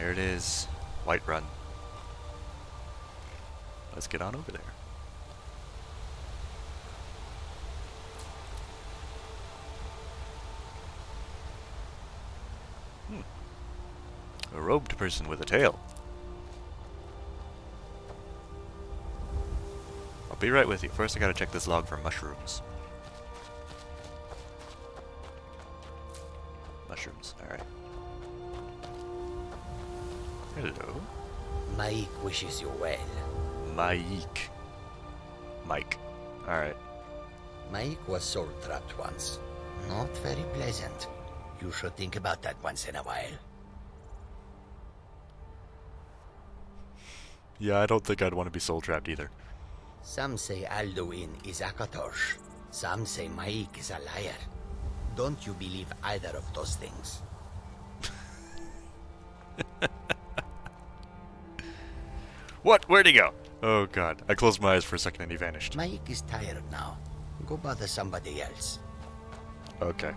There it is. Whiterun. Let's get on over there. A robed person with a tail. I'll be right with you. First I gotta check this log for mushrooms. Mushrooms, alright. Hello. Mike wishes you well. Mike. Mike. Alright. Mike was soul-trapped once. Not very pleasant. You should think about that once in a while. Yeah, I don't think I'd want to be soul trapped either. Some say Alduin is Akatosh. Some say Mike is a liar. Don't you believe either of those things? What? Where'd he go? Oh god. I closed my eyes for a second and he vanished. Mike is tired now. Go bother somebody else. Okay.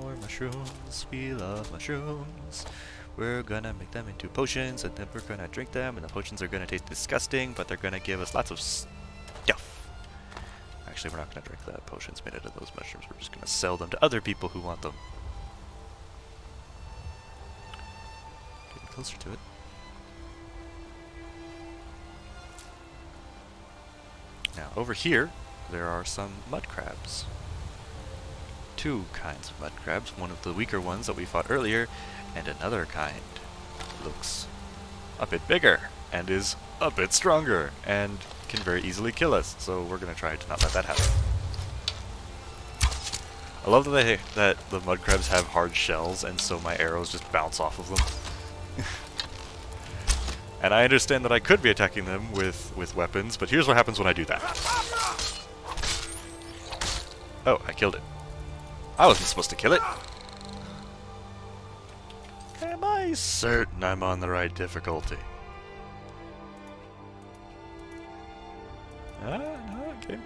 More mushrooms. We love mushrooms. We're gonna make them into potions and then we're gonna drink them and the potions are gonna taste disgusting, but they're gonna give us lots of stuff. Actually, we're not gonna drink that. Potions made out of those mushrooms. We're just gonna sell them to other people who want them. Getting closer to it. Now, over here, there are some mud crabs. Two kinds of mud crabs. One of the weaker ones that we fought earlier, and another kind looks a bit bigger and is a bit stronger and can very easily kill us. So we're gonna try to not let that happen. I love that the mud crabs have hard shells, and so my arrows just bounce off of them. And I understand that I could be attacking them with weapons, but here's what happens when I do that. Oh, I killed it. I wasn't supposed to kill it. Am I certain I'm on the right difficulty? No,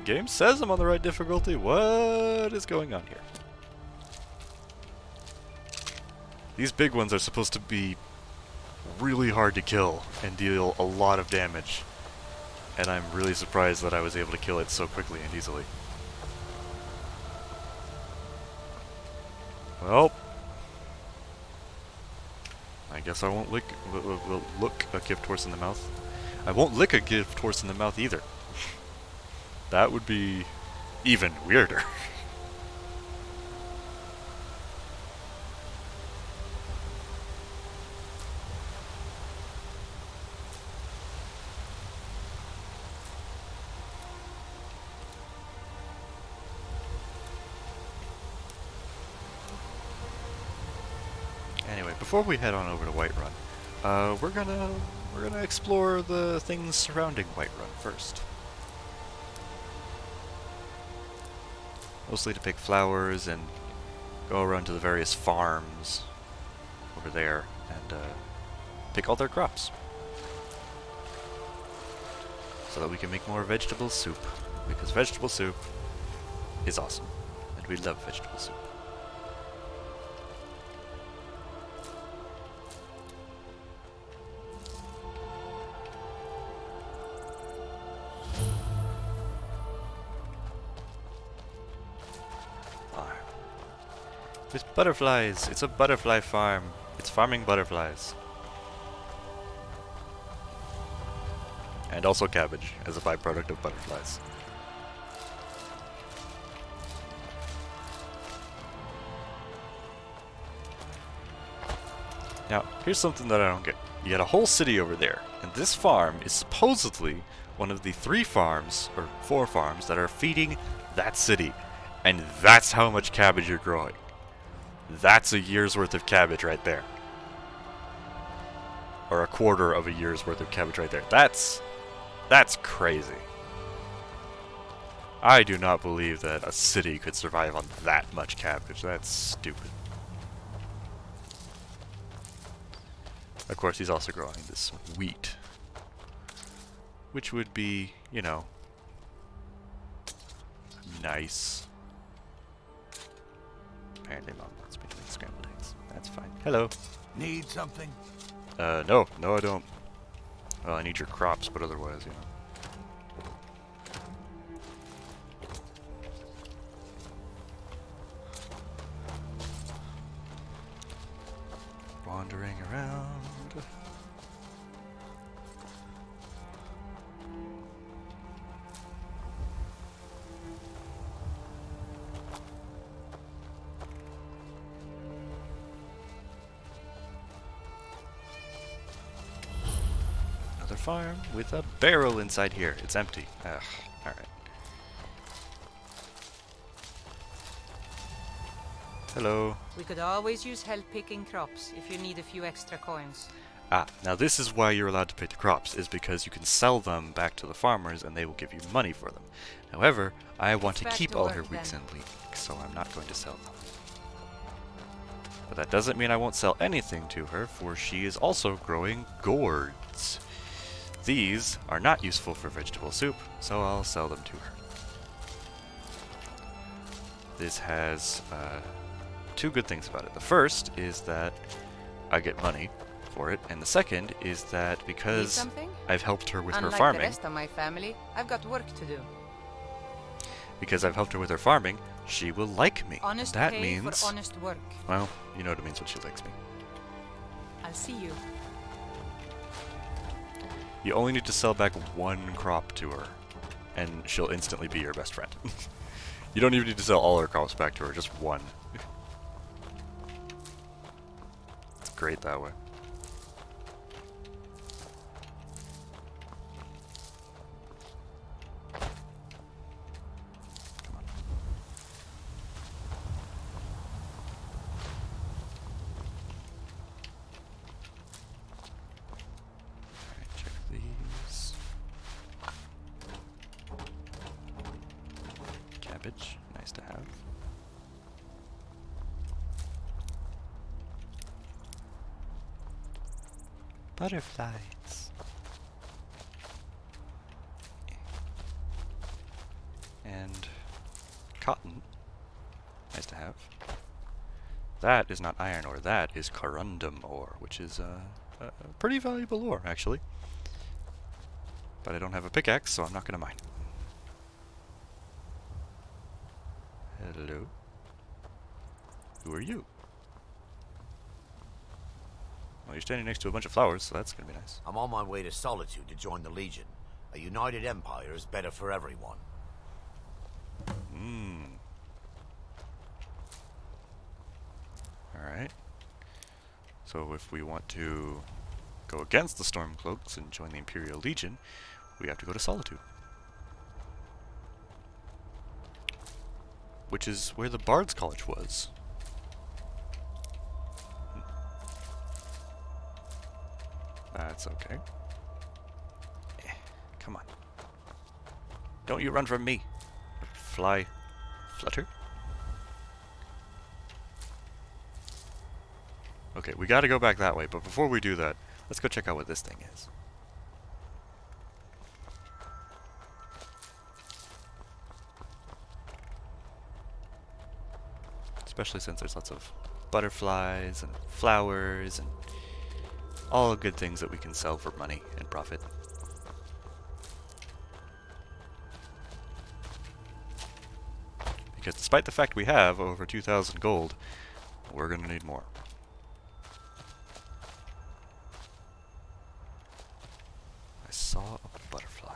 game says I'm on the right difficulty. What is going on here? These big ones are supposed to be really hard to kill and deal a lot of damage. And I'm really surprised that I was able to kill it so quickly and easily. Well, I guess I won't lick a gift horse in the mouth. I won't lick a gift horse in the mouth either. That would be even weirder. Anyway, before we head on over to Whiterun, we're gonna explore the things surrounding Whiterun first. Mostly to pick flowers and go around to the various farms over there and pick all their crops, so that we can make more vegetable soup. Because vegetable soup is awesome, and we love vegetable soup. With butterflies! It's a butterfly farm. It's farming butterflies. And also cabbage, as a byproduct of butterflies. Now, here's something that I don't get. You got a whole city over there, and this farm is supposedly one of the 3 farms, or 4 farms, that are feeding that city. And that's how much cabbage you're growing. That's a year's worth of cabbage right there. Or a quarter of a year's worth of cabbage right there. That's crazy. I do not believe that a city could survive on that much cabbage. That's stupid. Of course, he's also growing this wheat. Which would be, you know, nice. Apparently Mom wants me to make scrambled eggs. That's fine. Hello. Need something? No, I don't. Well, I need your crops, but otherwise, you know. Wandering around. Another farm with a barrel inside here. It's empty. Ugh. Alright. Hello. We could always use help picking crops if you need a few extra coins. Ah, now this is why you're allowed to pick the crops, is because you can sell them back to the farmers and they will give you money for them. However, I want to Back keep to all work, her wheats then. and leeks, so I'm not going to sell them. But that doesn't mean I won't sell anything to her, for she is also growing gourds. These are not useful for vegetable soup, so I'll sell them to her. This has two good things about it. The first is that I get money for it, and the second is that Need because something? I've helped her with her Unlike the farming, rest of my family, I've got work to do. she will like me. Honest That pay means, for honest work. well, you know what it means when she likes me. I'll see you. You only need to sell back one crop to her, and she'll instantly be your best friend. You don't even need to sell all her crops back to her, just one. It's great that way. Come on. Alright, check these. Cabbage, nice to have. Butterflies. And cotton, nice to have. That is not iron ore, that is corundum ore, which is a pretty valuable ore, actually. But I don't have a pickaxe, so I'm not going to mine. Hello? Who are you? Well, you're standing next to a bunch of flowers, so that's gonna be nice. I'm on my way to Solitude to join the Legion. A united empire is better for everyone. Alright. So if we want to go against the Stormcloaks and join the Imperial Legion, we have to go to Solitude. Which is where the Bard's College was. That's okay. Come on. Don't you run from me. Fly. Flutter. Okay, we gotta go back that way, but before we do that, let's go check out what this thing is. Especially since there's lots of butterflies and flowers and all good things that we can sell for money and profit. Because despite the fact we have over 2,000 gold, we're gonna need more. I saw a butterfly.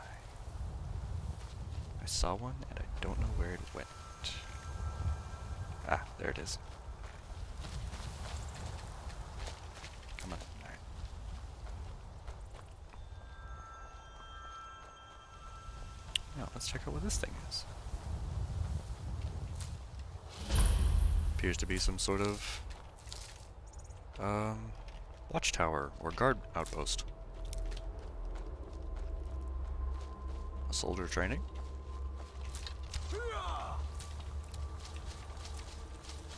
I saw one and I don't know where it went. Ah, there it is. Come on. Alright. Now, let's check out what this thing is. Appears to be some sort of watchtower or guard outpost. A soldier training.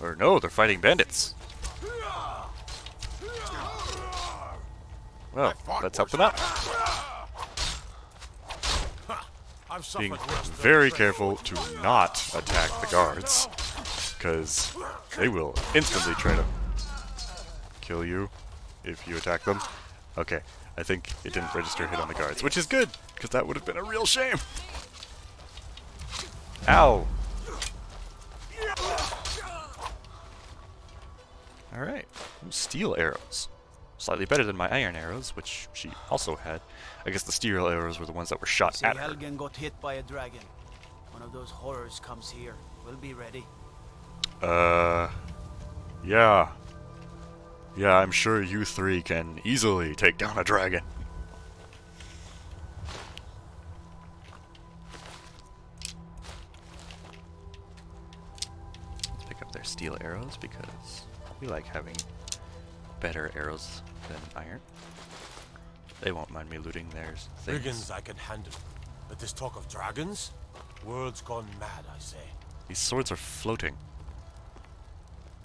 Or no, they're fighting bandits. Well, let's help them out. Being very careful to not attack the guards, because they will instantly try to kill you if you attack them. Okay, I think it didn't register a hit on the guards, which is good, because that would have been a real shame. Ow! Alright, steel arrows. Slightly better than my iron arrows, which she also had. I guess the steel arrows were the ones that were shot Say at her. Helgen got hit by a dragon. One of those horrors comes here. We'll be ready. Yeah. Yeah, I'm sure you three can easily take down a dragon. Let's pick up their steel arrows because we like having better arrows than iron. They won't mind me looting their things. Brigands I can handle, but this talk of dragons? World's gone mad, I say. These swords are floating.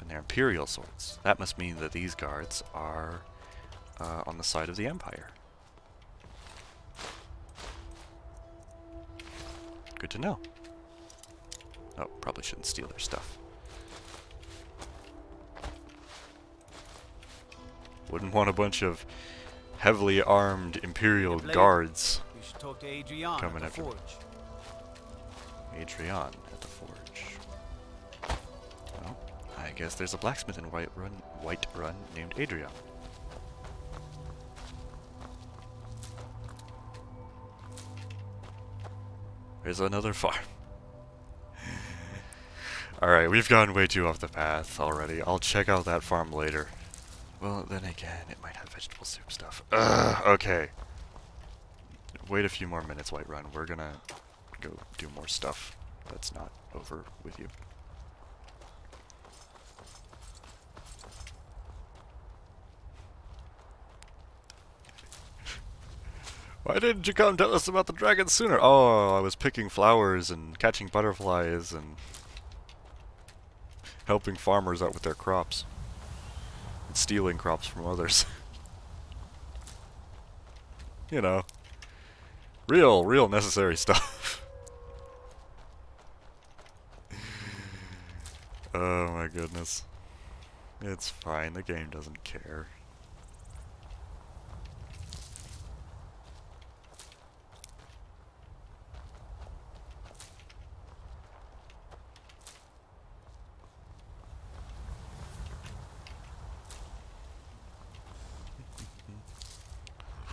And they're Imperial swords. That must mean that these guards are on the side of the Empire. Good to know. Oh, probably shouldn't steal their stuff. Wouldn't want a bunch of heavily armed Imperial Blade. guards You should talk to Adrian coming at the after me. forge. Adrian at the forge. Well, I guess there's a blacksmith in Whiterun named Adrian. There's another farm. Alright, we've gone way too off the path already. I'll check out that farm later. Well, then again, it might have vegetable soup stuff. Okay. Wait a few more minutes, Whiterun. We're gonna go do more stuff that's not over with you. Why didn't you come tell us about the dragon sooner? Oh, I was picking flowers and catching butterflies and helping farmers out with their crops. And stealing crops from others. You know. Real necessary stuff. Oh my goodness. It's fine, the game doesn't care.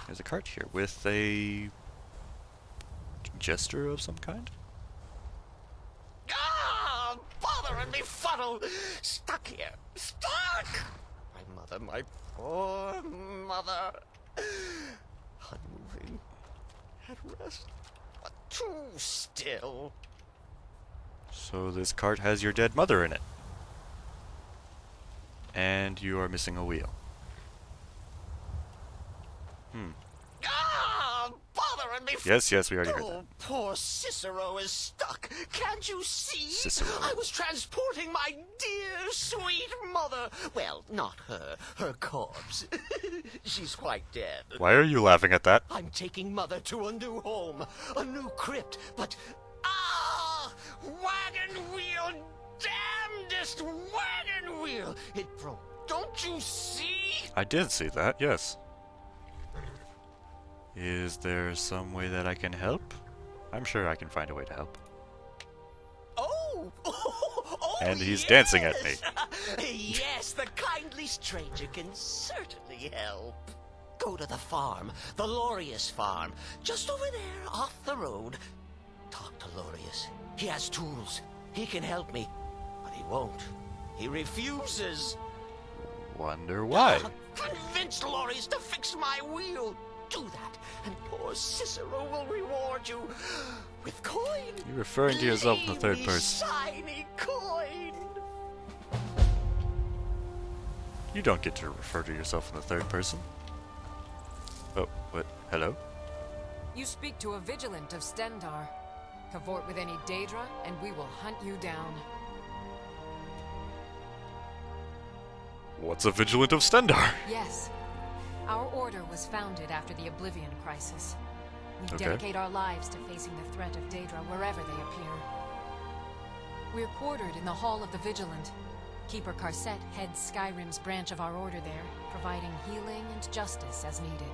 There's a cart here with a jester of some kind. Ah! Bother and befuddle! Stuck here! Stuck! My poor mother. Unmoving. At rest. But too still. So this cart has your dead mother in it. And you are missing a wheel. Ah! Bother and befuddle! Yes, we already heard that. Oh, poor Cicero is stuck. Can't you see? Cicero. I was transporting my dear, sweet mother. Well, not her. Her corpse. She's quite dead. Why are you laughing at that? I'm taking mother to a new home, a new crypt, but... Ah! Wagon wheel! Damnedest wagon wheel! It broke. Don't you see? I did see that, yes. Is there some way that I can help? I'm sure I can find a way to help. Oh! Oh, And he's yes. dancing at me. Yes, the kindly stranger can certainly help. Go to the farm, the Lorius farm, just over there off the road. Talk to Lorius. He has tools. He can help me. But he won't. He refuses. Wonder why? Convince Lorius to fix my wheel. Do that, and poor Cicero will reward you with coin. You're referring to yourself in the third Gleamy, person. shiny coin. You don't get to refer to yourself in the third person. Oh, what? Hello? You speak to a vigilant of Stendar. Cavort with any Daedra, and we will hunt you down. What's a vigilant of Stendar? Yes. Our order was founded after the Oblivion Crisis. We Okay. dedicate our lives to facing the threat of Daedra wherever they appear. We're quartered in the Hall of the Vigilant. Keeper Carset heads Skyrim's branch of our order there, providing healing and justice as needed.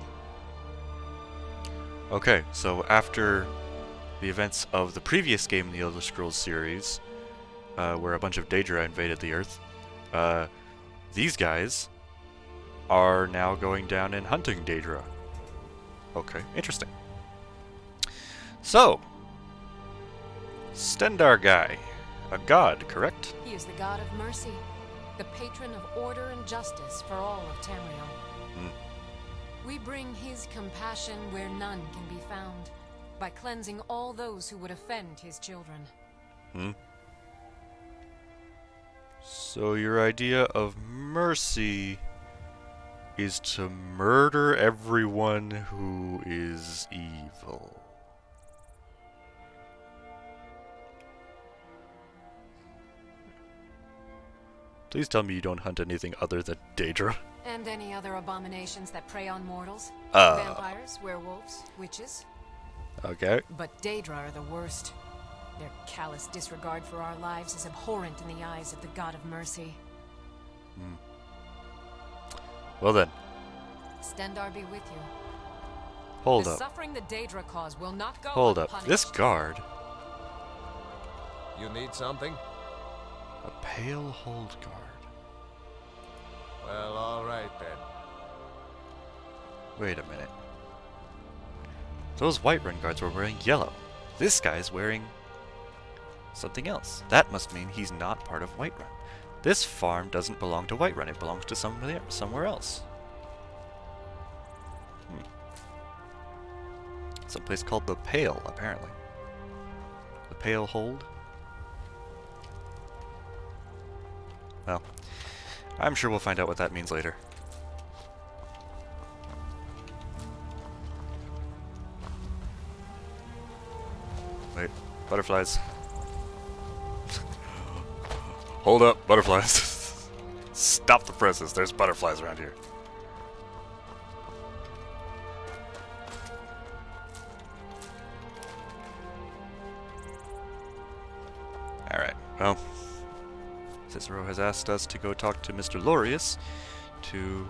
Okay, so after the events of the previous game in the Elder Scrolls series, where a bunch of Daedra invaded the Earth, these guys are now going down and hunting Daedra. Okay, interesting. So, Stendar guy, a god, correct? He is the god of mercy, the patron of order and justice for all of Tamriel. We bring his compassion where none can be found, by cleansing all those who would offend his children. So your idea of mercy is to murder everyone who is evil. Please tell me you don't hunt anything other than Daedra. And any other abominations that prey on mortals. Uh. Vampires, werewolves, witches. Okay. But Daedra are the worst. Their callous disregard for our lives is abhorrent in the eyes of the god of mercy. Well then, Stendar be with you. hold The up. suffering the Daedra cause will not go Hold up. unpunished. This guard, You need something? a pale hold guard. Well, all right then. Wait a minute. Those Whiterun guards were wearing yellow. This guy's wearing something else. That must mean he's not part of Whiterun. This farm doesn't belong to Whiterun. It belongs to somewhere else. Some place called the Pale, apparently. The Pale Hold. Well, I'm sure we'll find out what that means later. Wait, butterflies. Hold up, butterflies. Stop the presses, there's butterflies around here. Alright, well, Cicero has asked us to go talk to Mr. Lorius to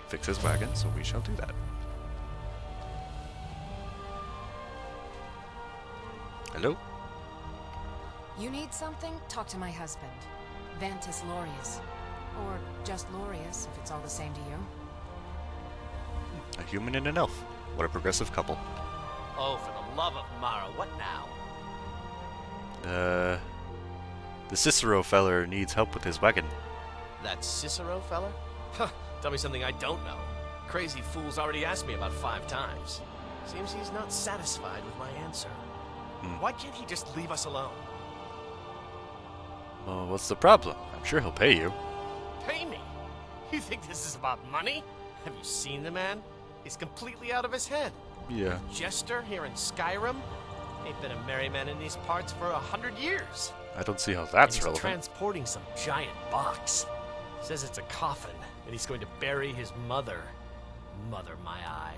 fix his wagon, so we shall do that. Hello? You need something? Talk to my husband, Vantis Lorius. Or just Lorius, if it's all the same to you. A human and an elf. What a progressive couple. Oh, for the love of Mara, what now? The Cicero feller needs help with his wagon. That Cicero fella? Huh, tell me something I don't know. Crazy fool's already asked me about 5 times. Seems he's not satisfied with my answer. Why can't he just leave us alone? Well, what's the problem? I'm sure he'll pay you. Pay me? You think this is about money? Have you seen the man? He's completely out of his head. Yeah. Jester here in Skyrim? Ain't been a merry man in these parts for 100 years. I don't see how And that's he's relevant. transporting some giant box. Says it's a coffin, and he's going to bury his mother. Mother, my eye.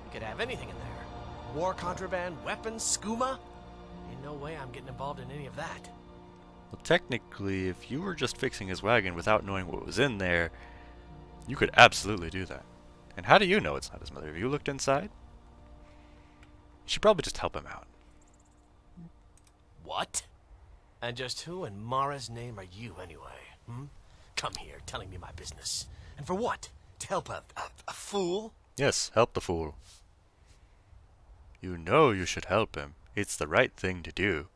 You could have anything in there. War contraband, weapons, skooma. Ain't no way I'm getting involved in any of that. Well, technically, if you were just fixing his wagon without knowing what was in there, you could absolutely do that. And how do you know it's not his mother? Have you looked inside? You should probably just help him out. What? And just who in Mara's name are you, anyway? Come here, telling me my business. And for what? To help a fool? Yes, help the fool. You know you should help him. It's the right thing to do.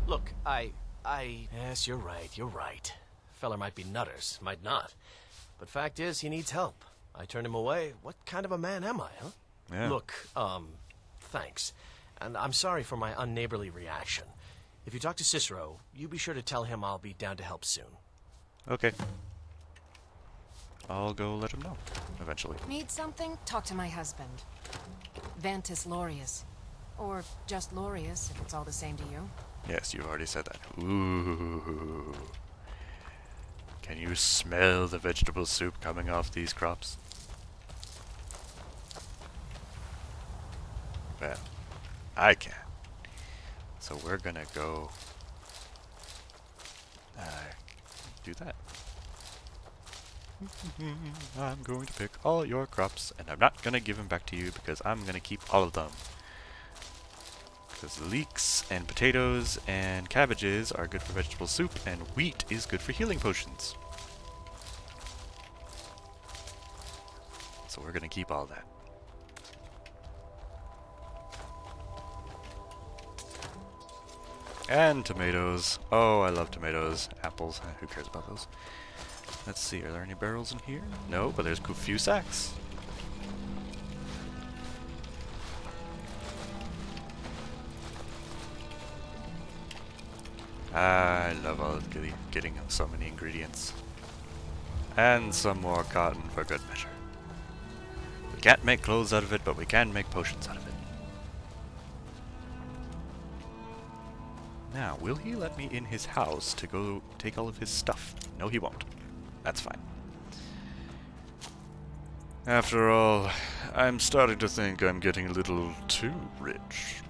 Look, Yes, you're right. Feller might be nutters, might not. But fact is, he needs help. I turned him away. What kind of a man am I, huh? Yeah. Look, thanks. And I'm sorry for my unneighborly reaction. If you talk to Cicero, you be sure to tell him I'll be down to help soon. Okay. I'll go let him know, eventually. Need something? Talk to my husband, Vantis Lorius. Or just Lorius, if it's all the same to you. Yes, you've already said that. Ooh. Can you smell the vegetable soup coming off these crops? Well, I can. So we're gonna go do that. I'm going to pick all your crops, and I'm not gonna give them back to you because I'm gonna keep all of them. Because leeks and potatoes and cabbages are good for vegetable soup, and wheat is good for healing potions. So we're gonna keep all that. And tomatoes. Oh, I love tomatoes. Apples. Who cares about those? Let's see, are there any barrels in here? No, but there's a few sacks. I love all of getting so many ingredients. And some more cotton for good measure. We can't make clothes out of it, but we can make potions out of it. Now, will he let me in his house to go take all of his stuff? No, he won't. That's fine. After all, I'm starting to think I'm getting a little too rich.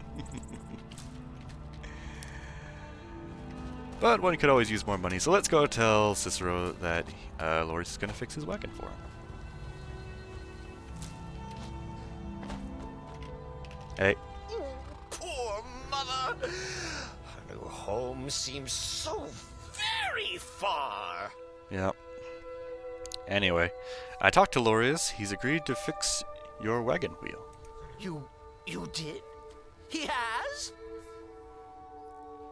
But one could always use more money, so let's go tell Cicero that Loris is going to fix his wagon for him. Hey. Poor mother! Her new home seems so very far. Yep. Anyway, I talked to Loris. He's agreed to fix your wagon wheel. You did? He has?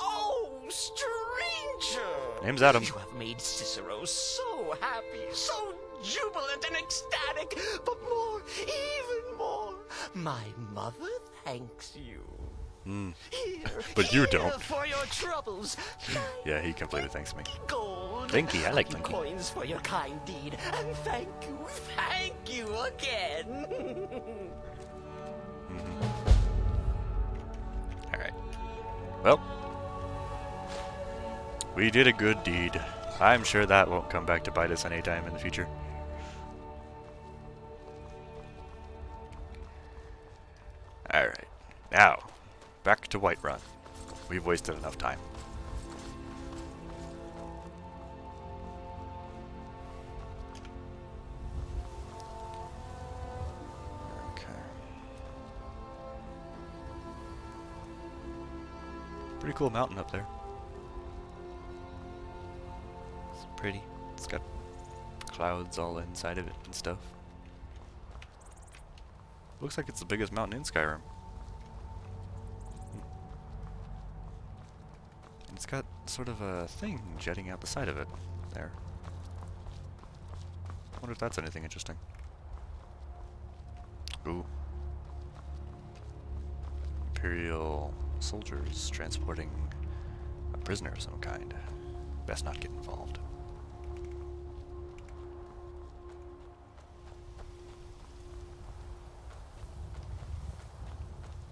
Oh, stranger! Name's Adam. You have made Cicero so happy, so jubilant and ecstatic, but more, even more, my mother thanks you. Here, But you don't. For your troubles. Yeah, he completely thanks me. Gold. Thank you, I like and Linky. coins for your kind deed, and thank you again. Alright. Well, we did a good deed. I'm sure that won't come back to bite us anytime in the future. Alright. Now, back to Whiterun. We've wasted enough time. Okay. Pretty cool mountain up there. It's pretty. It's got clouds all inside of it and stuff. Looks like it's the biggest mountain in Skyrim. It's got sort of a thing jetting out the side of it there. I wonder if that's anything interesting. Ooh. Imperial soldiers transporting a prisoner of some kind. Best not get involved.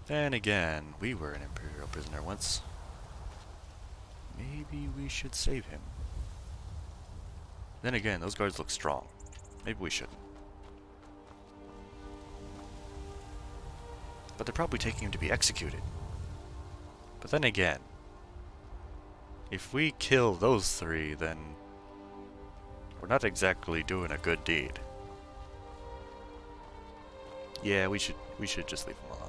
Then again, we were an Imperial prisoner once. Maybe we should save him. Then again, those guards look strong. Maybe we shouldn't. But they're probably taking him to be executed. But then again, if we kill those three, then we're not exactly doing a good deed. Yeah, we should just leave him alone.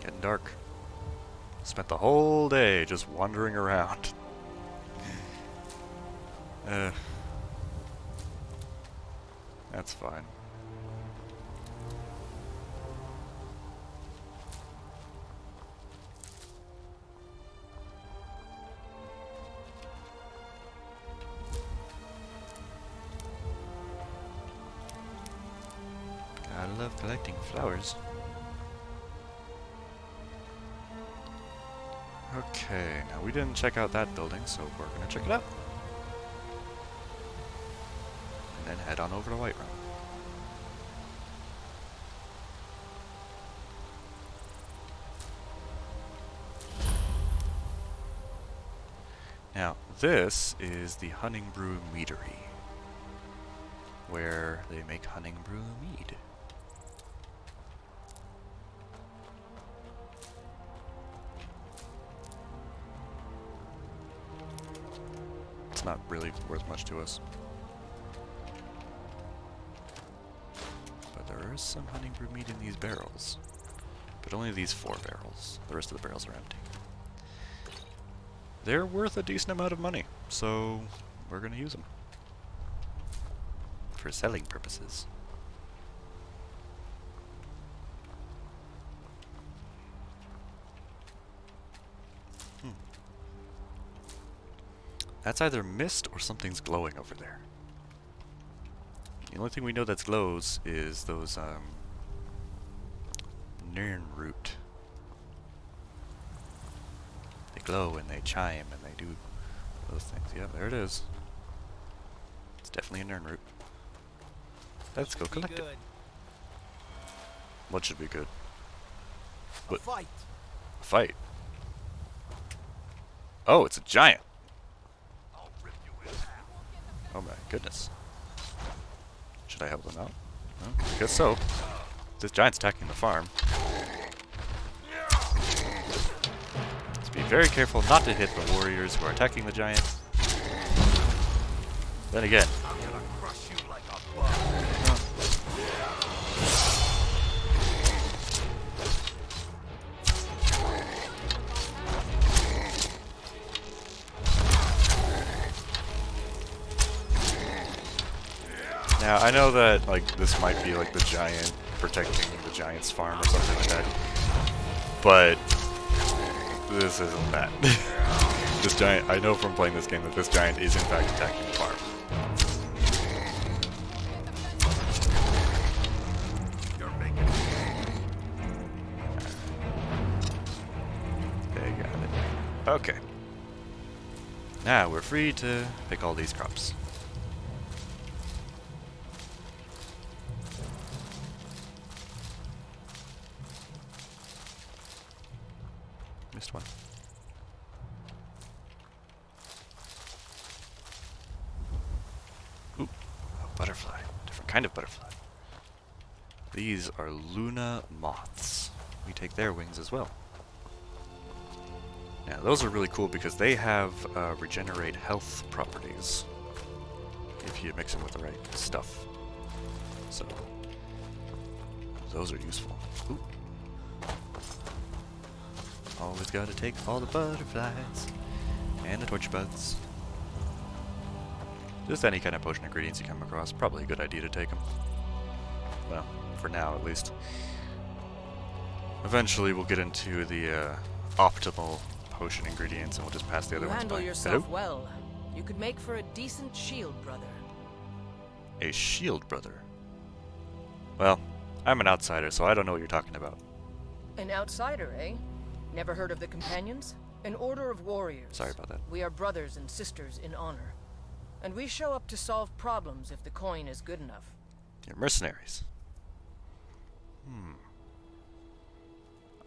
Getting dark. Spent the whole day just wandering around. That's fine. I love collecting flowers. Okay, now we didn't check out that building, so we're gonna check it out. And then head on over to Whiterun. Now, this is the Hunting Brew Meadery, where they make Hunting Brew mead. It's not really worth much to us. But there is some Hunting Brew mead in these barrels. But only these 4 barrels. The rest of the barrels are empty. They're worth a decent amount of money, so we're going to use them for selling purposes. That's either mist or something's glowing over there. The only thing we know that glows is those Nirn root. They glow and they chime and they do those things. Yeah, there it is. It's definitely a Nirn root. Let's go collect it. What should be good? A fight. A fight? Oh, it's a giant! Oh my goodness. Should I help them out? No, I guess so. This giant's attacking the farm. Let's be very careful not to hit the warriors who are attacking the giant. Then again. I'm gonna crush you like a Now, I know that, like, this might be, like, the giant protecting the giant's farm or something like that, but this isn't that. This giant, I know from playing this game that this giant is, in fact, attacking the farm. They got it. Okay. Now, we're free to pick all these crops. Missed one. Ooh, a butterfly. Different kind of butterfly. These are Luna moths. We take their wings as well. Now, those are really cool because they have regenerate health properties if you mix them with the right stuff. So, those are useful. Ooh. Always gotta take all the butterflies and the torch buds. Just any kind of potion ingredients you come across, probably a good idea to take them. Well, for now at least. Eventually we'll get into the optimal potion ingredients and we'll just pass the other You ones handle by. yourself Hello? well. You could make for a decent shield brother. A shield brother? Well, I'm an outsider, so I don't know what you're talking about. An outsider, eh? Never heard of the Companions? An order of warriors. Sorry about that. We are brothers and sisters in honor. And we show up to solve problems if the coin is good enough. You're mercenaries.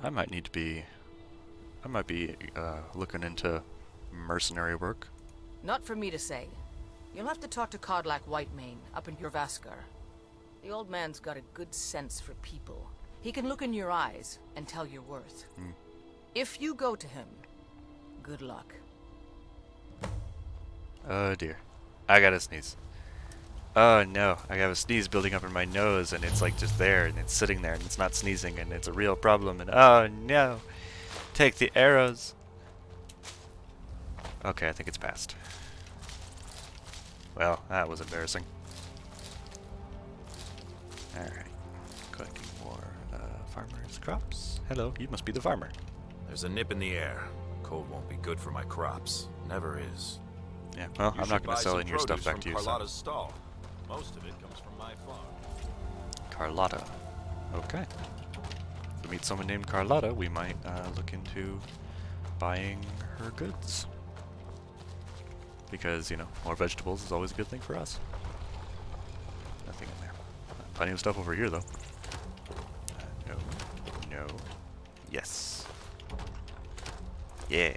I might be looking into mercenary work. Not for me to say. You'll have to talk to Codlac Whitemane up in Jorvaskar. The old man's got a good sense for people. He can look in your eyes and tell your worth. If you go to him, good luck. Oh dear. I gotta sneeze. Oh no, I have a sneeze building up in my nose and it's like just there and it's sitting there and it's not sneezing and it's a real problem and oh no. Take the arrows. Okay, I think it's passed. Well, that was embarrassing. Alright. Collecting more farmers' crops. Hello, you must be the farmer. There's a nip in the air. Cold won't be good for my crops. Never is. Yeah, well, I'm not going to sell any of your stuff back to you. Carlotta's stall. Most of it comes from my farm. Carlotta. Okay. If we meet someone named Carlotta, we might look into buying her goods. Because, you know, more vegetables is always a good thing for us. Nothing in there. Plenty of stuff over here, though. No. No. Yes. Yeah.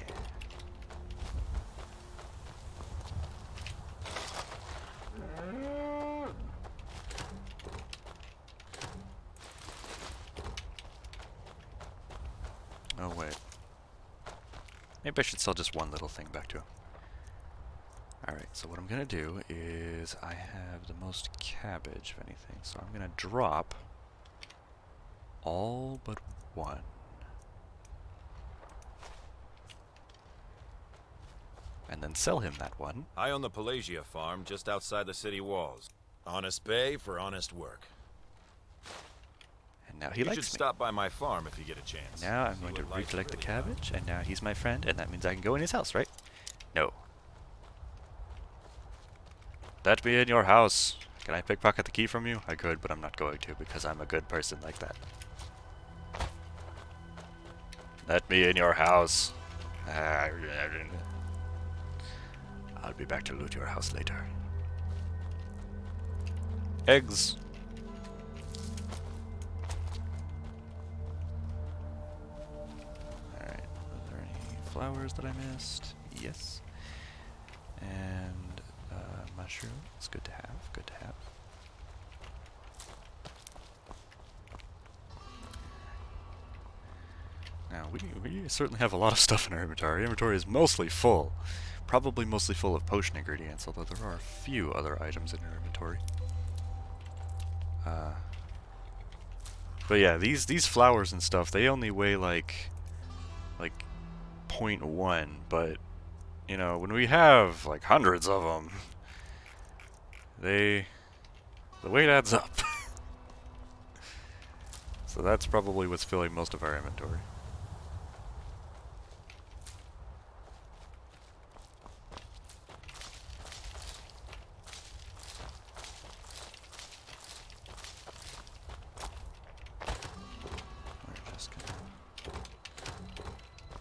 Oh, wait. Maybe I should sell just one little thing back to him. Alright, so what I'm gonna do is I have the most cabbage, if anything, so I'm gonna drop all but one. And then sell him that one. I own the Pelagia farm just outside the city walls. Honest pay for honest work. And now he You likes should me. stop by my farm if you get a chance. Now I'm See going to what life's recollect the really about. cabbage, and now he's my friend, and that means I can go in his house, right? No. Let me in your house. Can I pickpocket the key from you? I could, but I'm not going to because I'm a good person like that. Let me in your house. I'll be back to loot your house later. Eggs. Alright, are there any flowers that I missed? Yes. And mushroom. It's good to have, good to have. Now, we certainly have a lot of stuff in our inventory. Our inventory is mostly full. Probably mostly full of potion ingredients, although there are a few other items in our inventory. But yeah, these flowers and stuff, they only weigh like 0.1, but you know, when we have like hundreds of them, the weight adds up. So that's probably what's filling most of our inventory. We're just gonna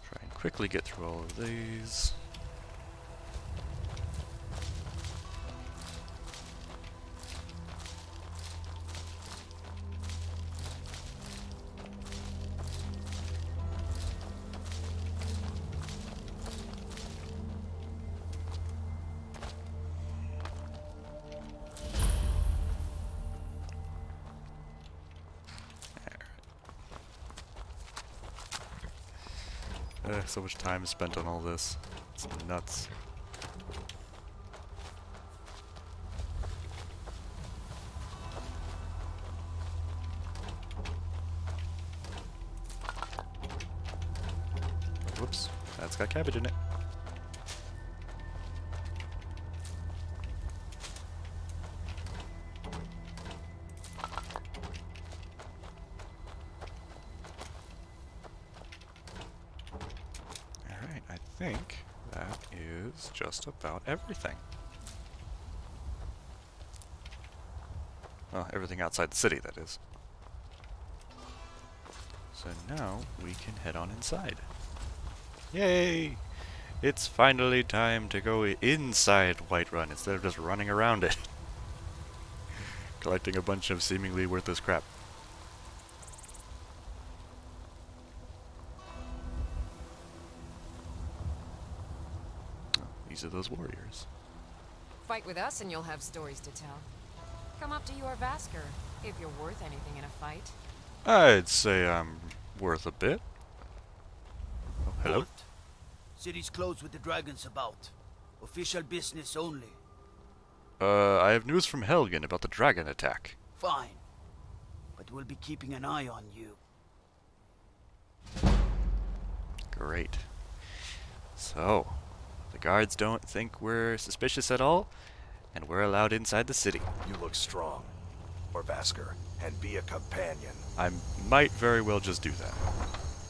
try and quickly get through all of these. So much time spent on all this. It's nuts. Whoops, that's got cabbage in it. I think that is just about everything. Well, everything outside the city, that is. So now we can head on inside. Yay! It's finally time to go inside Whiterun instead of just running around it. Collecting a bunch of seemingly worthless crap. These are those warriors. Fight with us and you'll have stories to tell. Come up to your Vasker, if you're worth anything in a fight. I'd say I'm worth a bit. Oh, hello? Halt. City's closed with the dragons about. Official business only. I have news from Helgen about the dragon attack. Fine. But we'll be keeping an eye on you. Great. So, the guards don't think we're suspicious at all, and we're allowed inside the city. You look strong. Or Vasker, and be a companion. I might very well just do that.